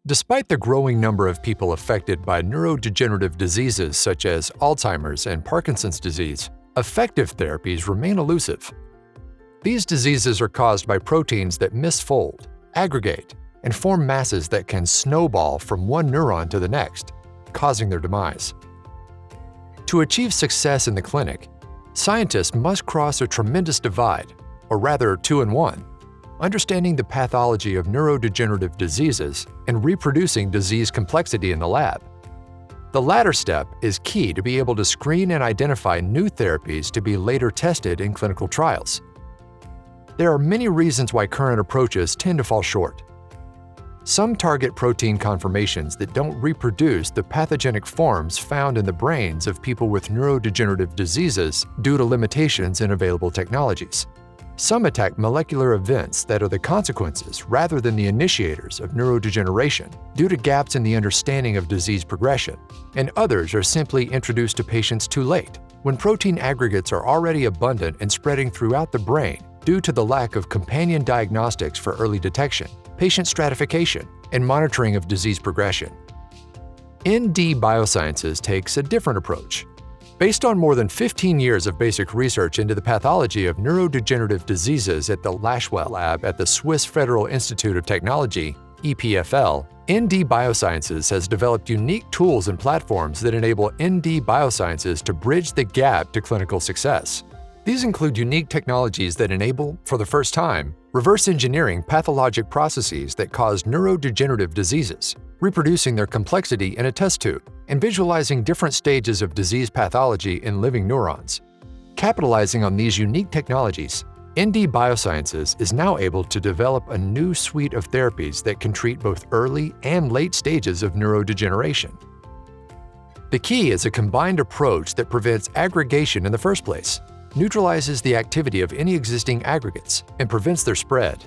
Despite the growing number of people affected by neurodegenerative diseases such as Alzheimer's and Parkinson's disease, effective therapies remain elusive. These diseases are caused by proteins that misfold, aggregate, and form masses that can snowball from one neuron to the next, causing their demise. To achieve success in the clinic, scientists must cross a tremendous divide, or rather two in one, understanding the pathology of neurodegenerative diseases and reproducing disease complexity in the lab. The latter step is key to be able to screen and identify new therapies to be later tested in clinical trials. There are many reasons why current approaches tend to fall short. Some target protein conformations that don't reproduce the pathogenic forms found in the brains of people with neurodegenerative diseases due to limitations in available technologies. Some attack molecular events that are the consequences rather than the initiators of neurodegeneration due to gaps in the understanding of disease progression, and others are simply introduced to patients too late, when protein aggregates are already abundant and spreading throughout the brain due to the lack of companion diagnostics for early detection, patient stratification, and monitoring of disease progression. ND Biosciences takes a different approach. Based on more than 15 years of basic research into the pathology of neurodegenerative diseases at the Lashwell Lab at the Swiss Federal Institute of Technology, EPFL, ND Biosciences has developed unique tools and platforms that enable ND Biosciences to bridge the gap to clinical success. These include unique technologies that enable, for the first time, reverse engineering pathologic processes that cause neurodegenerative diseases, reproducing their complexity in a test tube, and visualizing different stages of disease pathology in living neurons. Capitalizing on these unique technologies, ND Biosciences is now able to develop a new suite of therapies that can treat both early and late stages of neurodegeneration. The key is a combined approach that prevents aggregation in the first place, neutralizes the activity of any existing aggregates, and prevents their spread.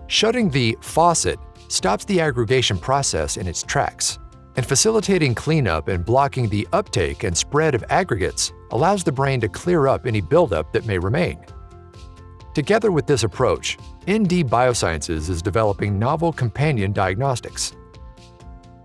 Shutting the faucet stops the aggregation process in its tracks, and facilitating cleanup and blocking the uptake and spread of aggregates allows the brain to clear up any buildup that may remain. Together with this approach, ND Biosciences is developing novel companion diagnostics.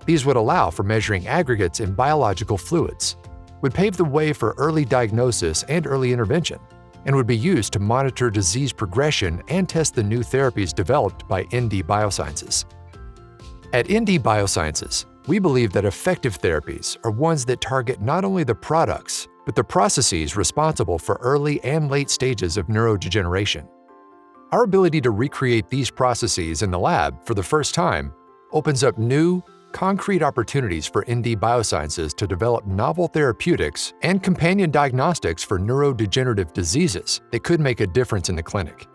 These would allow for measuring aggregates in biological fluids, would pave the way for early diagnosis and early intervention, and would be used to monitor disease progression and test the new therapies developed by ND Biosciences. At ND Biosciences, we believe that effective therapies are ones that target not only the products, but the processes responsible for early and late stages of neurodegeneration. Our ability to recreate these processes in the lab for the first time opens up new, concrete opportunities for ND Biosciences to develop novel therapeutics and companion diagnostics for neurodegenerative diseases that could make a difference in the clinic.